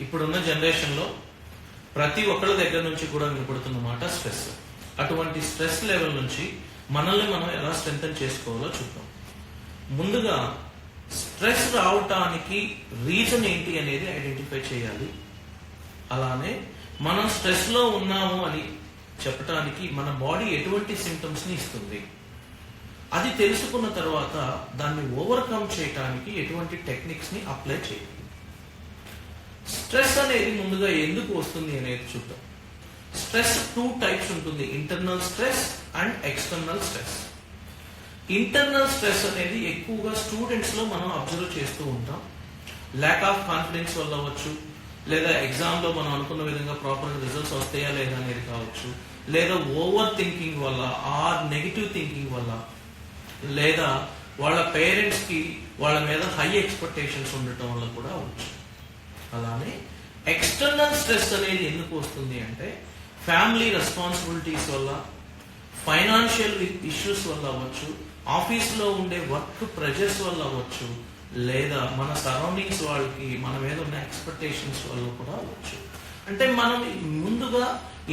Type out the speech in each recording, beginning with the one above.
ఇప్పుడున్న జనరేషన్లో ప్రతి ఒక్కళ్ళ దగ్గర నుంచి కూడా వినపడుతున్న మాట స్ట్రెస్. అటువంటి స్ట్రెస్ లెవెల్ నుంచి మనల్ని మనం ఎలా స్ట్రెంథెన్ చేసుకోవాలో చూద్దాం. ముందుగా స్ట్రెస్ రావటానికి రీజన్ ఏంటి అనేది ఐడెంటిఫై చేయాలి. అలానే మనం స్ట్రెస్ లో ఉన్నాము అని చెప్పటానికి మన బాడీ ఎటువంటి సిమ్టమ్స్ ని ఇస్తుంది, అది తెలుసుకున్న తర్వాత దాన్ని ఓవర్కమ్ చేయటానికి ఎటువంటి టెక్నిక్స్ ని అప్లై చేయాలి. స్ట్రెస్ అనేది ముందుగా ఎందుకు వస్తుంది అనేది చూద్దాం. స్ట్రెస్ 2 టైప్స్ ఉంటుంది, internal stress and external stress. Internal stress అనేది ఎక్కువగా స్టూడెంట్స్ లో మనం అబ్జర్వ్ చేస్తూ ఉంటాం. ల్యాక్ ఆఫ్ కాన్ఫిడెన్స్ వల్ల అవ్వచ్చు, లేదా ఎగ్జామ్ లో మనం అనుకున్న విధంగా ప్రాపర్ రిజల్ట్స్ వస్తాయా లేదా అనేది కావచ్చు, లేదా ఓవర్ థింకింగ్ వల్ల ఆర్ నెగిటివ్ థింకింగ్ వల్ల, లేదా వాళ్ళ పేరెంట్స్ కి వాళ్ళ మీద హై ఎక్స్పెక్టేషన్స్ ఉండటం వల్ల కూడా అవ్వచ్చు. అలానే ఎక్స్టర్నల్ స్ట్రెస్ అనేది ఎందుకు వస్తుంది అంటే ఫ్యామిలీ రెస్పాన్సిబిలిటీస్ వల్ల, ఫైనాన్షియల్ ఇష్యూస్ వల్ల అవ్వచ్చు, ఆఫీస్ లో ఉండే వర్క్ ప్రెజర్స్ వల్ల అవ్వచ్చు, లేదా మన సరౌండింగ్స్ వాళ్ళకి మన మీద ఉన్న ఎక్స్పెక్టేషన్స్ వల్ల కూడా అవ్వచ్చు. అంటే మనం ముందుగా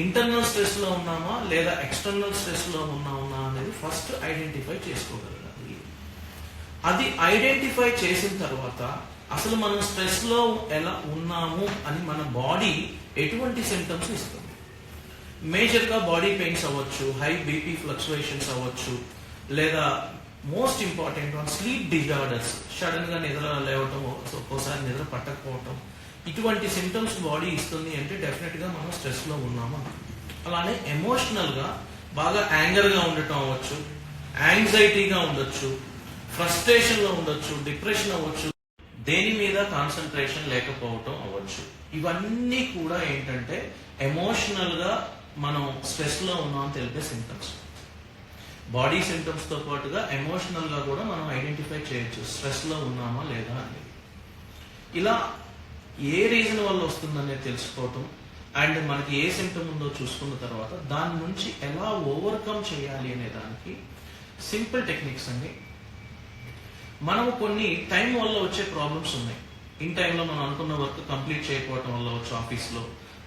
ఇంటర్నల్ స్ట్రెస్ లో ఉన్నామా లేదా ఎక్స్టర్నల్ స్ట్రెస్ లో ఉన్నామా అనేది ఫస్ట్ ఐడెంటిఫై చేసుకోగలగాలి. అది ఐడెంటిఫై చేసిన తర్వాత అసలు మనం స్ట్రెస్ లో ఎలా ఉన్నాము అని మన బాడీ ఎటువంటి సిమ్టమ్స్ ఇస్తుంది. మేజర్ గా బాడీ పెయిన్స్ అవ్వచ్చు, హై బీపీ ఫ్లక్చువేషన్స్ అవ్వచ్చు, లేదా most important one sleep disorders, sudden గా నిద్ర లేవటం, ఒక్కోసారి నిద్ర పట్టకపోవటం, ఇటువంటి సిమ్టమ్స్ బాడీ ఇస్తుంది అంటే డెఫినెట్ గా మనం స్ట్రెస్ లో ఉన్నాము. అలానే ఎమోషనల్ గా బాగా యాంగర్ గా ఉండటం అవ్వచ్చు, యాంగ్జైటీగా ఉండొచ్చు, ఫ్రస్ట్రేషన్ లో ఉండొచ్చు, డిప్రెషన్ అవ్వచ్చు, దేని మీద కాన్సన్ట్రేషన్ లేకపోవటం అవ్వచ్చు. ఇవన్నీ కూడా ఏంటంటే ఎమోషనల్ గా మనం స్ట్రెస్ లో ఉన్నామని తెలిపే సిమ్టమ్స్. బాడీ సిమ్టమ్స్ తో పాటుగా ఎమోషనల్ గా కూడా మనం ఐడెంటిఫై చేయొచ్చు స్ట్రెస్ లో ఉన్నామా లేదా అనేది. ఇలా ఏ రీజన్ వల్ల వస్తుందనేది తెలుసుకోవటం అండ్ మనకి ఏ సిమ్టమ్ ఉందో చూసుకున్న తర్వాత దాని నుంచి ఎలా ఓవర్కమ్ చేయాలి అనే దానికి సింపుల్ టెక్నిక్స్ అండి. మనం కొన్ని టైం వల్ల వచ్చే ప్రాబ్లమ్స్ ఉన్నాయి. ఇన్ టైంలో మనం అనుకున్న వర్క్ కంప్లీట్ చేయకపోవటం వల్ల వచ్చు ఆఫీస్ లో,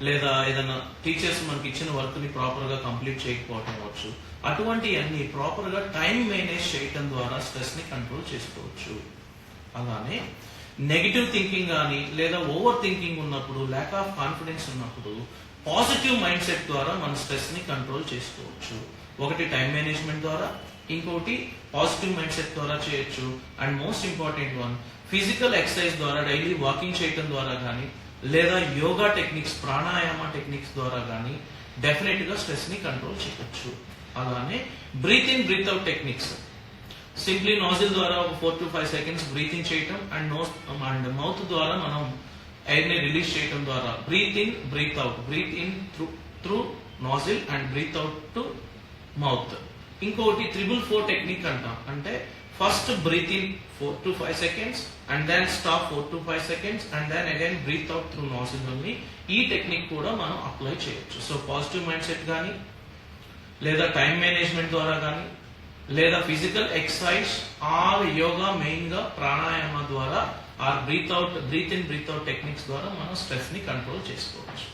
లేదా ఏదైనా టీచర్స్ మనకి ఇచ్చిన వర్క్ ని ప్రాపర్ గా కంప్లీట్ చేయకపోవటం అవ్వచ్చు. అటువంటి అన్ని ప్రాపర్ గా టైం మేనేజ్ చేయటం ద్వారా స్ట్రెస్ ని కంట్రోల్ చేసుకోవచ్చు. అలానే నెగిటివ్ థింకింగ్ కానీ లేదా ఓవర్ థింకింగ్ ఉన్నప్పుడు, ల్యాక్ ఆఫ్ కాన్ఫిడెన్స్ ఉన్నప్పుడు పాజిటివ్ మైండ్ సెట్ ద్వారా మన స్ట్రెస్ ని కంట్రోల్ చేసుకోవచ్చు. ఒకటి టైం మేనేజ్మెంట్ ద్వారా, ఇంకోటి పాజిటివ్ మైండ్ సెట్ ద్వారా చేయొచ్చు. And most important one physical exercise ద్వారా, డైలీ వాకింగ్ చేయటం ద్వారా కానీ, లేదా యోగా టెక్నిక్స్, ప్రాణాయామ టెక్నిక్స్ ద్వారా కానీ డెఫినెట్ గా స్ట్రెస్ ని కంట్రోల్ చేయొచ్చు. అలానే breathe in breathe out techniques, simply nasal ద్వారా ఒక 4 to 5 సెకండ్స్ బ్రీతింగ్ చేయటం అండ్ మౌత్ ద్వారా మనం ఎయిర్ ని రిలీజ్ చేయటం ద్వారా breathe in breathe out, breathe in through nasal and breathe out to mouth. ఇంకోటి 444 టెక్నిక్ అంటాం. అంటే first breathe in 4 to 5 seconds and then stop 4 to 5 seconds and then again breathe out through nasal అని. ఈ technique కూడా మనం apply చేయొచ్చు. So positive mind set కానీ, లేదా టైం మేనేజ్మెంట్ ద్వారా కానీ, లేదా physical exercise or yoga, main గా ప్రాణాయామ ద్వారా or breathe in breathe out techniques ద్వారా మనం స్ట్రెస్ ని కంట్రోల్ చేసుకోవచ్చు.